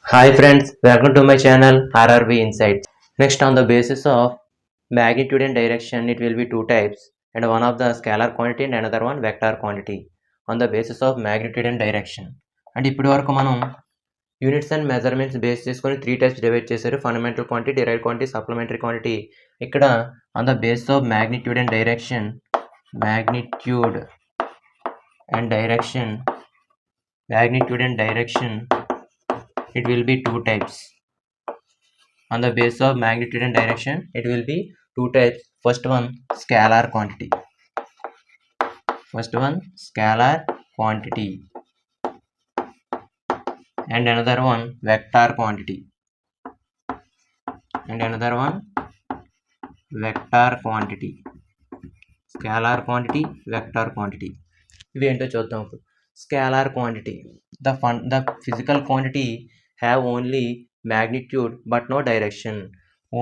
Hi friends, welcome to my channel RRV Insights. Next, on the basis of magnitude and direction, it will be two types, and one of the scalar quantity and another one vector quantity. On the basis of magnitude and direction. And ఇప్పటి వరకు మనం units and measurements base చేసుకొని three types divide చేశారు. Fundamental quantity, derived quantity, supplementary quantity. ఇక్కడ on the base of magnitude and direction, it will be two types. On the basis of magnitude and direction, it will be two types. First one, scalar quantity. And another one, vector quantity. Scalar quantity, vector quantity. ఇవి ఏంటో చూద్దాం ఇప్పుడు. Scalar quantity, the physical quantity have only magnitude but no direction.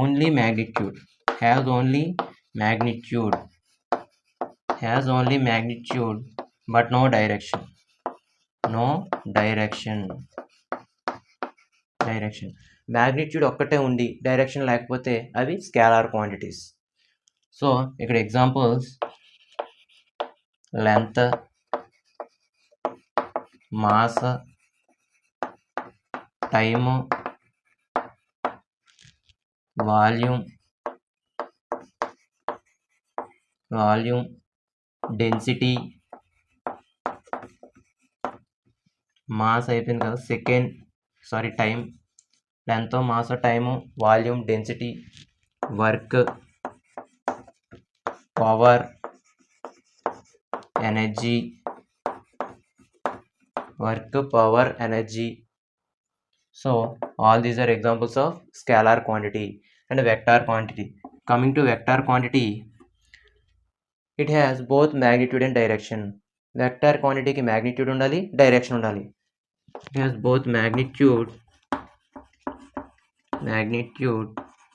Only magnitude, has only magnitude but no direction. Magnitude ఒక్కటే ఉండి direction లేకపోతే అవి scalar quantities. So ఇక్కడ examples length, mass, time, volume, density, mass అయిపోయింది కదా, time, length, mass, time, volume, density, work, power, energy. So all these are examples of scalar quantity and vector quantity. Coming to vector quantity, it has both magnitude and direction. Vector quantity ki magnitude undali, direction undali. It has both magnitude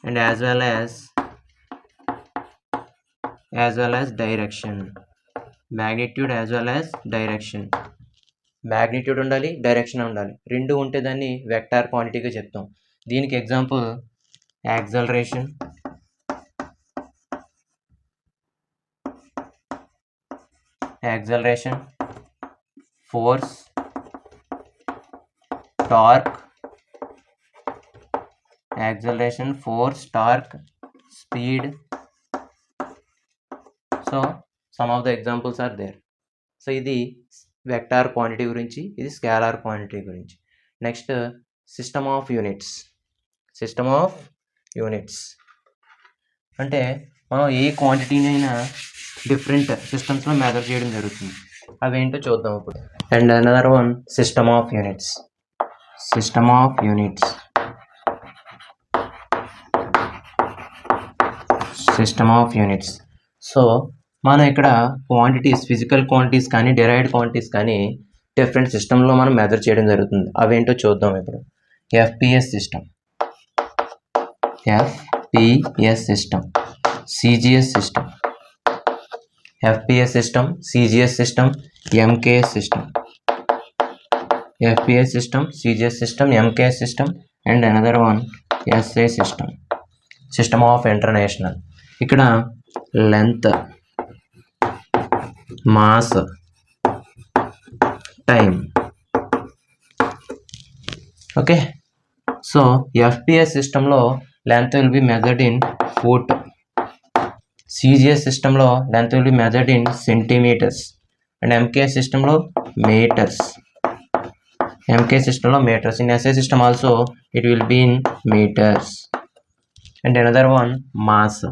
and as well as direction. Magnitude ఉండాలి, direction ఉండాలి. రెండు ఉంటే దాన్ని vector క్వాంటిటీగా చెప్తాం. దీనికి example acceleration, force, torque, speed. So some of the examples are there. So ఇది vector quantity గురించి, ఇది స్కేలార్ క్వాంటిటీ గురించి. నెక్స్ట్, సిస్టమ్ ఆఫ్ యూనిట్స్ అంటే మనం ఏ క్వాంటిటీనైనా డిఫరెంట్ సిస్టమ్స్లో మెజర్ చేయడం జరుగుతుంది. అవేంటో చూద్దాం ఇప్పుడు. And another one, system of units. So మనం ఇక్కడ క్వాంటిటీస్, ఫిజికల్ క్వాంటిటీస్ కానీ డిరైవ్డ్ క్వాంటిటీస్ కానీ డిఫరెంట్ సిస్టంలో మనం మెజర్ చేయడం జరుగుతుంది. అవేంటో చూద్దాం ఇప్పుడు. FPS system, CGS system, MKS system, and another one SI system of international. ఇక్కడ length, mass, time. Okay. So FPS సిస్టంలో length will be measured in foot. CGS సిస్టంలో length will be measured in centimetres. And MKS సిస్టంలో metres. In SI system also it will be in metres. And another one, mass.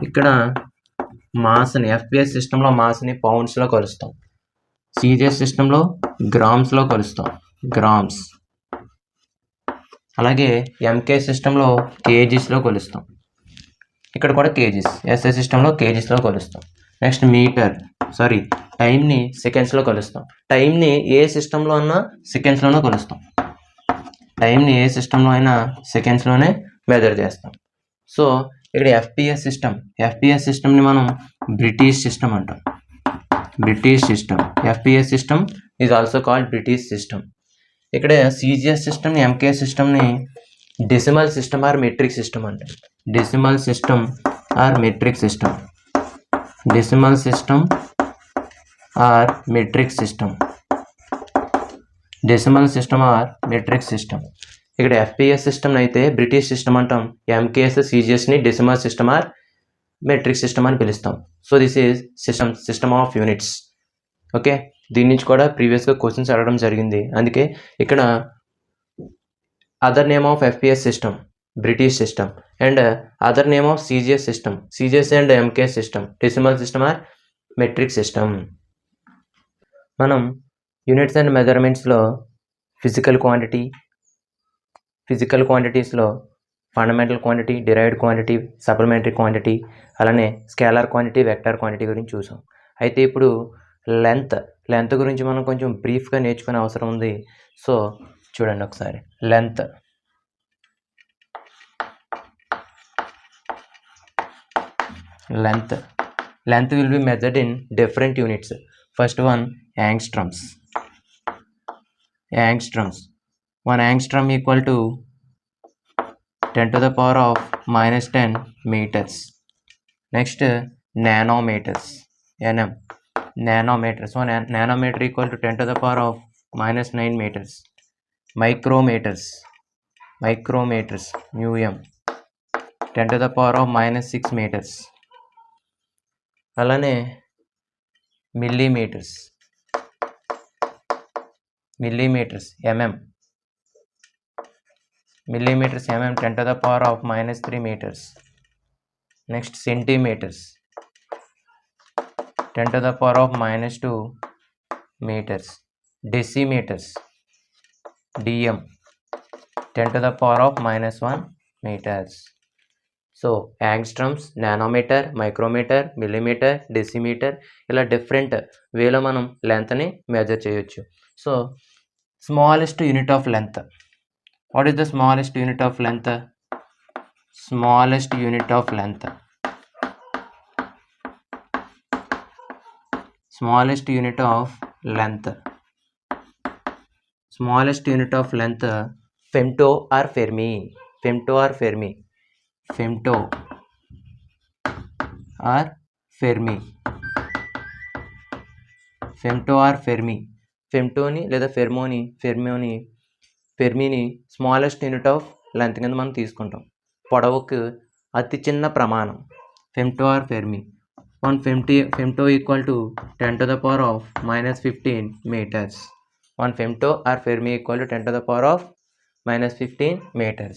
ఇక్కడ మాస్ని, FPS సిస్టంలో మాస్ని పౌండ్స్లో కొలుస్తాం. CGS సిస్టంలో గ్రామ్స్లో కొలుస్తాం, grams. అలాగే MK సిస్టంలో కేజీస్లో కొలుస్తాం. ఇక్కడ కూడా కేజీస్. ఎస్ఐ సిస్టంలో కేజీస్లో కొలుస్తాం. నెక్స్ట్ టైంని సెకండ్స్లో కొలుస్తాం. టైంని ఏ సిస్టంలో అన్నా సెకండ్స్లోనే కొలుస్తాం. సెకండ్స్లోనే మెజర్ చేస్తాం. సో ఇక్కడ ఎఫ్పిఎస్ సిస్టమ్ని మనం బ్రిటిష్ సిస్టమ్ అంటాం. FPS system is also called British system. ఇక్కడ సిజిఎస్ సిస్టమ్ని ఎంకేఎస్ సిస్టమ్ని decimal system or metric system అంటారు. Decimal system or metric system. Decimal system or metric system. Decimal system or metric system. ఇక్కడ FPS system అయితే British system అంటాం. MKS సిజిఎస్ని decimal system or metric system అని పిలుస్తాం. So this is system of units. Okay, దీని నుంచి కూడా ప్రీవియస్గా క్వశ్చన్స్ అడగడం జరిగింది. అందుకే ఇక్కడ other name of FPS system British system and other name of CGS system CGS and MKS system decimal system or metric system. మనం యూనిట్స్ అండ్ మెజర్మెంట్స్లో ఫిజికల్ క్వాంటిటీస్లో fundamental quantity, derived quantity, supplementary quantity, అలానే scalar quantity, vector quantity గురించి చూసాం. అయితే ఇప్పుడు length గురించి మనం కొంచెం బ్రీఫ్గా నేర్చుకునే అవసరం ఉంది. సో చూడండి ఒకసారి. Length will be measured in different units. First one angstroms. 1 angstrom equal to 10 to the power of minus 10 meters. Next, nanometers. Nanometers. 1 nanometer equal to 10 to the power of minus 9 meters. Micrometers. μm 10 to the power of minus 6 meters. అలానే millimeters mm 10 to the power of minus 3 meters. Next, centimeters 10 to the power of minus 2 meters. Decimeters dm 10 to the power of minus 1 meters. So angstroms, nanometre, micrometre, millimetre, decimetre ఇలా different వేలో మనం లెంత్ని measure చేయొచ్చు. So smallest unit of length. What is the smallest unit of length? Smallest unit of length femto or fermi. Femto or fermi. ఫెమ్టోని లేదా ఫెర్మిని smallest unit of length కింద మనం తీసుకుంటాం. పొడవుకు అతి చిన్న ప్రమాణం femto or fermi. 1 femto equal to 10 to the power of minus 15 meters. 1 femto or fermi equal to 10 to the power of minus 15 meters.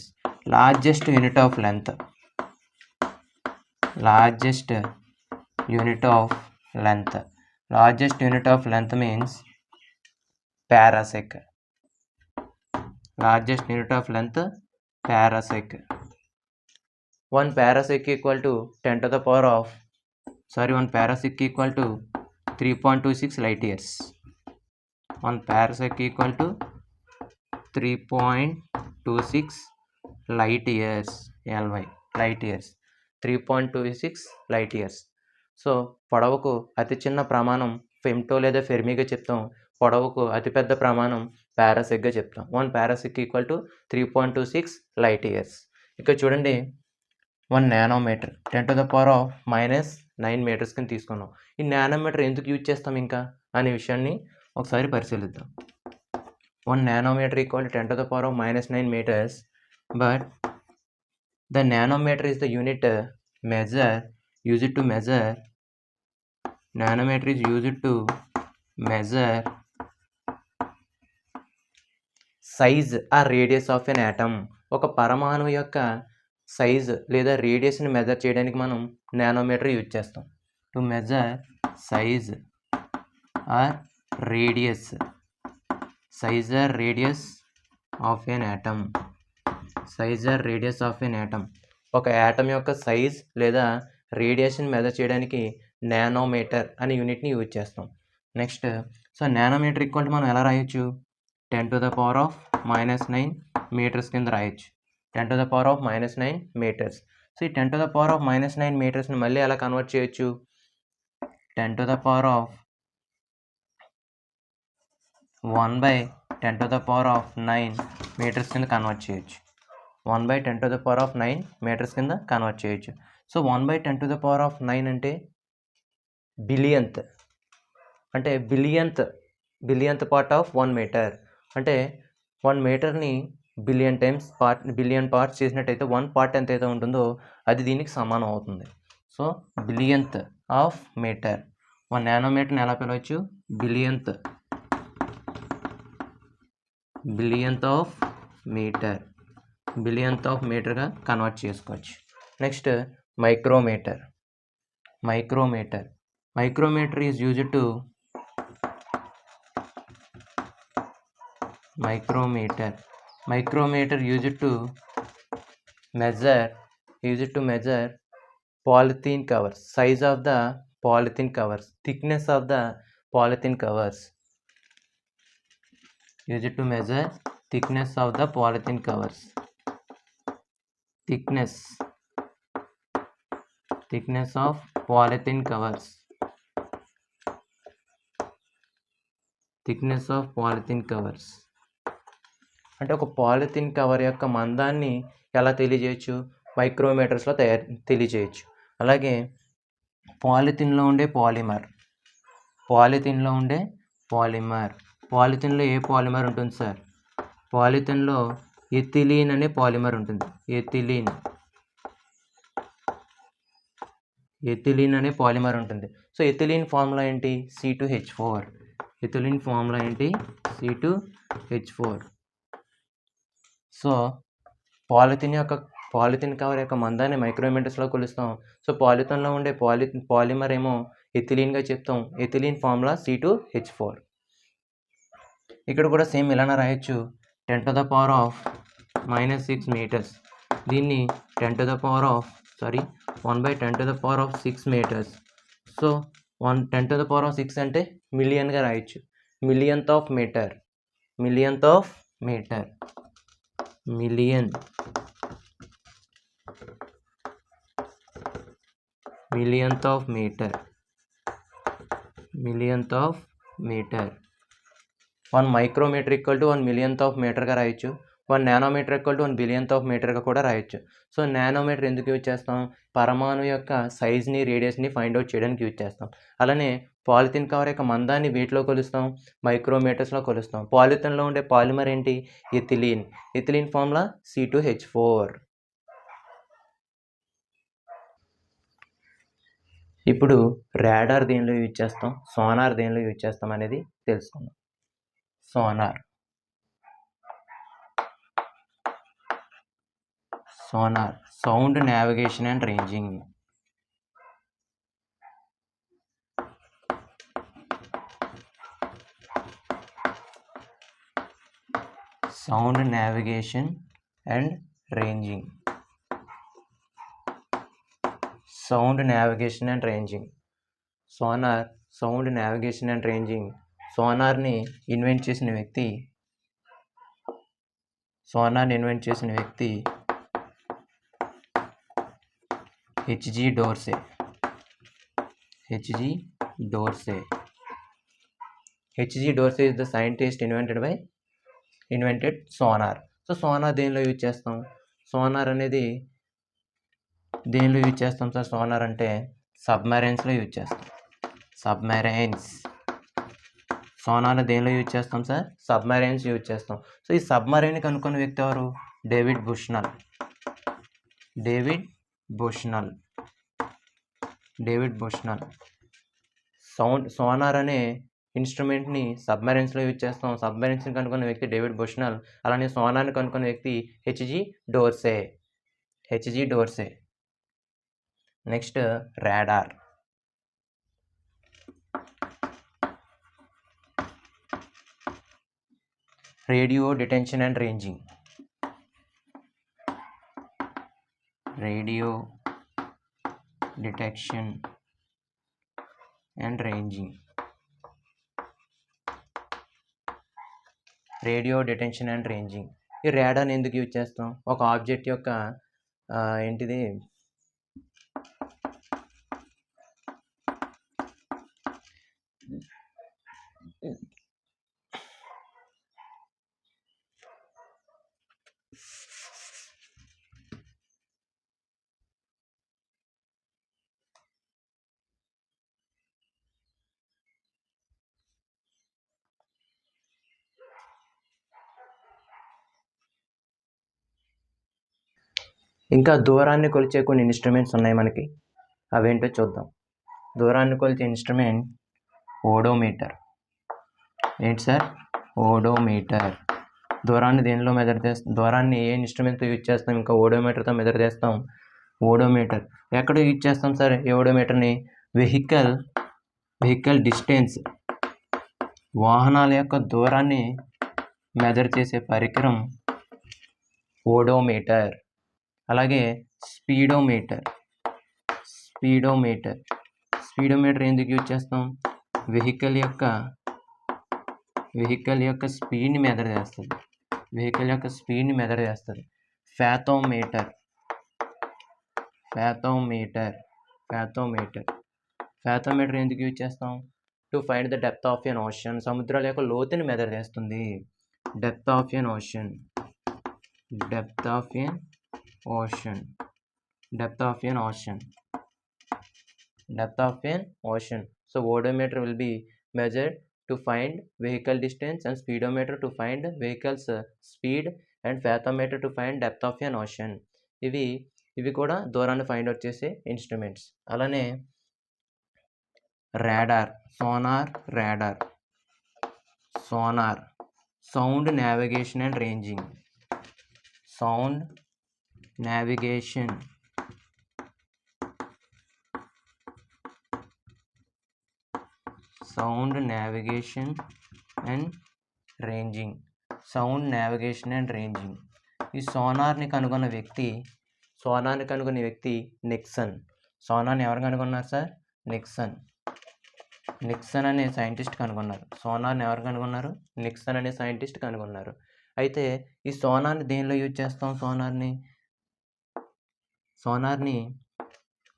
Largest unit of length means parasec. 1 parasec equal to 10 to the power of 1 parasec equal to 3.26 light years. 1 parasec equal to 3.26 light years. light years 3.26 light years. So పొడవుకు అతి చిన్న ప్రమాణం femto లేదా ఫెర్మిగా చెప్తాం. పొడవుకు అతిపెద్ద ప్రమాణం పారాసెక్గా చెప్తాం. 1 parasec equal to 3.26 light years. ఇక్కడ చూడండి 1 nanometre 10 to the power of minus 9 meters కింద తీసుకున్నాం. ఈ నానోమీటర్ ఎందుకు యూజ్ చేస్తాం ఇంకా అనే విషయాన్ని ఒకసారి పరిశీలిద్దాం. 1 nanometer equal to 10 to the power of minus 9 meters, but the nanometer is the unit used to measure size or radius of an atom. ఒక పరమాణువు యొక్క సైజ్ లేదా రేడియస్ని మెజర్ చేయడానికి మనం నానోమీటర్ యూజ్ చేస్తాం. To measure size or radius of an atom. ఒక atom యొక్క size లేదా రేడియేషన్ మెజర్ చేయడానికి నానోమీటర్ అనే యూనిట్ని యూజ్ చేస్తాం. Next, so nanometre equal to మనం ఎలా రాయొచ్చు? 10 to the power of minus 9 meters కింద రాయొచ్చు. 10 to the power of minus 9 meters. So ఈ 10 to the power of minus 9 metersని మళ్ళీ ఎలా కన్వర్ట్ చేయొచ్చు? 10 to the power of 1 by 10⁻⁹ metres కింద కన్వర్ట్ చేయొచ్చు. 1/10⁻⁹ మీటర్స్ కింద కన్వర్ట్ చేయొచ్చు. సో 1/10⁻⁹ అంటే బిలియన్త్, అంటే బిలియన్త్ పార్ట్ ఆఫ్ 1 మీటర్. అంటే 1 మీటర్ని బిలియన్ పార్ట్స్ చేసినట్టయితే 1 పార్ట్ ఎంతైతే ఉంటుందో అది దీనికి సమానం అవుతుంది. So billionth of metre. 1 నానోమీటర్ని ఎలా పిలవచ్చు? Billionth of metre. Billionth of మీటర్గా కన్వర్ట్ చేసుకోవచ్చు. Next micrometre. Micrometre is used to measure polythene covers, size of the polythene covers, thickness of the polythene covers. Used to measure thickness of the polythene covers. Thickness of polythene covers. Thickness of polythene covers. అంటే ఒక polythene cover యొక్క మందాన్ని ఎలా తెలియజేయచ్చు? మైక్రోమీటర్స్లో తెలియజేయచ్చు. అలాగే పాలిథిన్లో ఉండే పాలిథిన్లో ఏ polymer ఉంటుంది sir? పాలిథిన్లో ethylene అనే polymer ఉంటుంది. Ethylene అనే పాలిమర్ ఉంటుంది. సో ఎథిలీన్ ఫార్ములా ఏంటి? C2H4. ఎథిలీన్ ఫార్ములా ఏంటి? C2H4. సో పాలిథిన్ కవర్ యొక్క మందాన్ని మైక్రోమీటర్స్లో కొలుస్తాం. సో పాలిథిన్లో ఉండే పాలిమర్ ఏమో ఎథిలీన్గా చెప్తాం. Ethylene formula C2H4. ఇక్కడ కూడా సేమ్ ఇలానే రాయొచ్చు. 10⁻⁻6 మీటర్స్. దీన్ని 1/10⁻6 మీటర్స్. సో 10⁻6 అంటే మిలియన్గా రాయొచ్చు. Millionth of metre. Million of metre. 1 micrometre equal to 1 millionth of మీటర్గా రాయొచ్చు. 1 nanometre equal to 1 billionth of మీటర్గా కూడా రాయొచ్చు. సో నానోమీటర్ ఎందుకు యూజ్ చేస్తాం? పరమాణు యొక్క సైజ్ని, రేడియస్ని ఫైండ్ అవుట్ చేయడానికి యూజ్ చేస్తాం. అలానే పాలిథిన్ కవర్ యొక్క మందాన్ని వీటిలో కొలుస్తాం, మైక్రోమీటర్స్లో కొలుస్తాం. పాలిథిన్లో ఉండే పాలిమర్ ఏంటి? Ethylene formula C2H4. ఇప్పుడు రాడార్ దేనిలో యూజ్ చేస్తాం, సోనార్ దేనిలో యూజ్ చేస్తాం అనేది తెలుసుకుందాం. Sonar sound navigation and ranging. Sound navigation and ranging. Sonar sound navigation and ranging. సోనార్ని ఇన్వెంట్ చేసిన వ్యక్తి H.G. Dorsey. H.G. Dorsey is the scientist invented sonar. So sonar దేనిలో యూజ్ చేస్తాం? సోనార్ అనేది దేనిలో యూజ్ చేస్తాం సార్? సోనార్ అంటే సబ్మెరైన్స్లో use చేస్తాం. సోనార్ దేనిలో యూజ్ చేస్తాం సార్? సబ్మెరైన్స్ యూజ్ చేస్తాం. సో ఈ సబ్మెరైన్ కనుక్కున్న వ్యక్తి ఎవరు? డేవిడ్ బుష్నల్. సోనార్ అనే ఇన్స్ట్రుమెంట్ని సబ్మెరైన్స్లో యూజ్ చేస్తాం. సబ్మెరైన్స్ని కనుక్కున్న వ్యక్తి డేవిడ్ బుష్నల్. అలానే సోనార్ని కనుక్కున్న వ్యక్తి H.G. Dorsey. Next radar. Radio detection and ranging. Radio detection and ranging. ఈ రాడార్ని ఎందుకు యూజ్ చేస్తాం? ఒక ఆబ్జెక్ట్ యొక్క ఏంటిది ఇంకా దూరాన్ని కొలిచే కొన్ని ఇన్స్ట్రుమెంట్స్ ఉన్నాయి మనకి, అవేంటో చూద్దాం. దూరాన్ని కొలిచే ఇన్స్ట్రుమెంట్ ఓడోమీటర్. ఏంటి సార్? ఓడోమీటర్. దూరాన్ని దేనిలో మెజర్ చేస్తాం? దూరాన్ని ఏ ఇన్స్ట్రుమెంట్తో యూజ్ చేస్తాం? ఇంకా ఓడోమీటర్తో మెజర్ చేస్తాం. ఓడోమీటర్ ఎక్కడ యూజ్ చేస్తాం సార్ ఈ ఓడోమీటర్ని? వెహికల్ డిస్టెన్స్, వాహనాల యొక్క దూరాన్ని మెజర్ చేసే పరికరం ఓడోమీటర్. అలాగే స్పీడోమీటర్ ఎందుకు యూజ్ చేస్తాం? వెహికల్ యొక్క స్పీడ్ని మెజర్ చేస్తుంది. ఫాథోమీటర్ ఎందుకు యూజ్ చేస్తాం? To find the depth of an ocean. సముద్రాల యొక్క లోతుని మెజర్ చేస్తుంది. Depth of an ocean. So odometer will be measured to find vehicle distance, and speedometer to find vehicles speed, and fathometer to find depth of an ocean. ఇవి కూడా దూరాన్ని find out చేసే instruments. అలానే sonar, sound navigation and ranging. Sound navigation and ranging. ఈ సోనార్ని కనుగొన్న వ్యక్తి Nixon. సోనార్ని ఎవరు కనుగొన్నారు సార్? నిక్సన్ అనే సైంటిస్ట్ కనుగొన్నారు. అయితే ఈ సోనార్ని దేనిలో యూజ్ చేస్తాం? సోనార్ని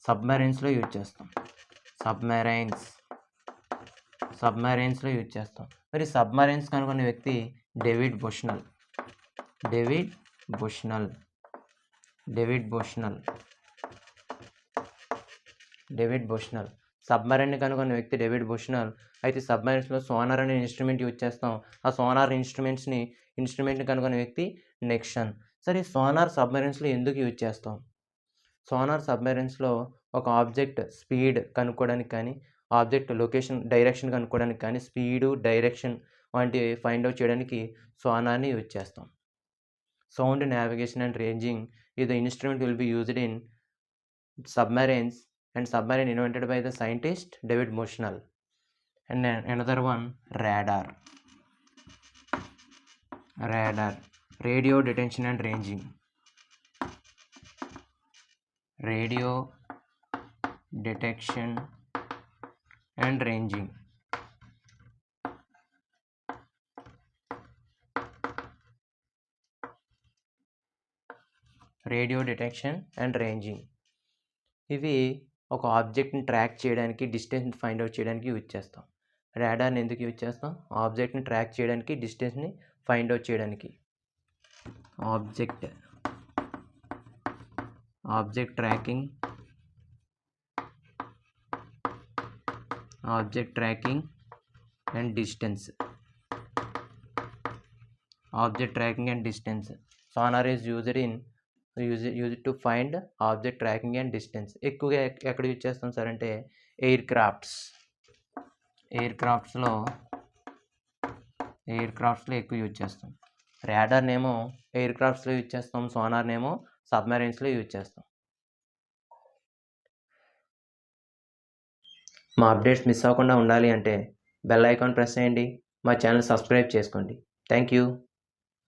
సబ్మెరైన్స్లో యూజ్ చేస్తాం. మరి సబ్మెరైన్స్ కనుగొన్న వ్యక్తి డేవిడ్ బుష్నల్. సబ్మెరైన్ని కనుగొన్న వ్యక్తి డేవిడ్ బుష్నల్. అయితే సబ్మెరైన్స్లో సోనార్ అనే ఇన్స్ట్రుమెంట్ యూజ్ చేస్తాం. ఆ సోనార్ ఇన్స్ట్రుమెంట్ని కనుగొన్న వ్యక్తి నిక్సన్. సరే, సోనార్ సబ్మెరైన్స్లో ఎందుకు యూజ్ చేస్తాం? సోనార్ సబ్మెరైన్స్లో ఒక ఆబ్జెక్ట్ స్పీడ్ కనుక్కోవడానికి కానీ, ఆబ్జెక్ట్ లొకేషన్ డైరెక్షన్ కనుక్కోవడానికి కానీ, స్పీడు, డైరెక్షన్ వంటివి ఫైండ్ అవుట్ చేయడానికి సోనార్ని యూజ్ చేస్తాం. Sound navigation and ranging is the instrument will be used in submarines, and submarine invented by the scientist David Bushnell. And another one, radar, radio detection and ranging. Radio detection and ranging. ఇవి ఒక ఆబ్జెక్ట్ని track చేయడానికి, డిస్టెన్స్ని find out చేయడానికి use చేస్తాం. రాడార్ని ఎందుకు use చేస్తాం? ఆబ్జెక్ట్ని track చేయడానికి, డిస్టెన్స్ని find out చేయడానికి. Object tracking and distance. Sonar is used to find object tracking and distance. ఎక్కువగా ఎక్కడ యూజ్ చేస్తాం సార్ అంటే ఎయిర్ క్రాఫ్ట్స్లో ఎక్కువ యూజ్ చేస్తాం. రాడార్నేమో ఎయిర్ క్రాఫ్ట్స్లో యూజ్ చేస్తాం, సోనార్నేమో సబ్మెరైన్స్లో యూజ్ చేస్తాం. మా అప్డేట్స్ మిస్ అవ్వకుండా ఉండాలి అంటే బెల్ ఐకాన్ ప్రెస్ చేయండి, మా ఛానల్ సబ్స్క్రైబ్ చేసుకోండి. Thank you.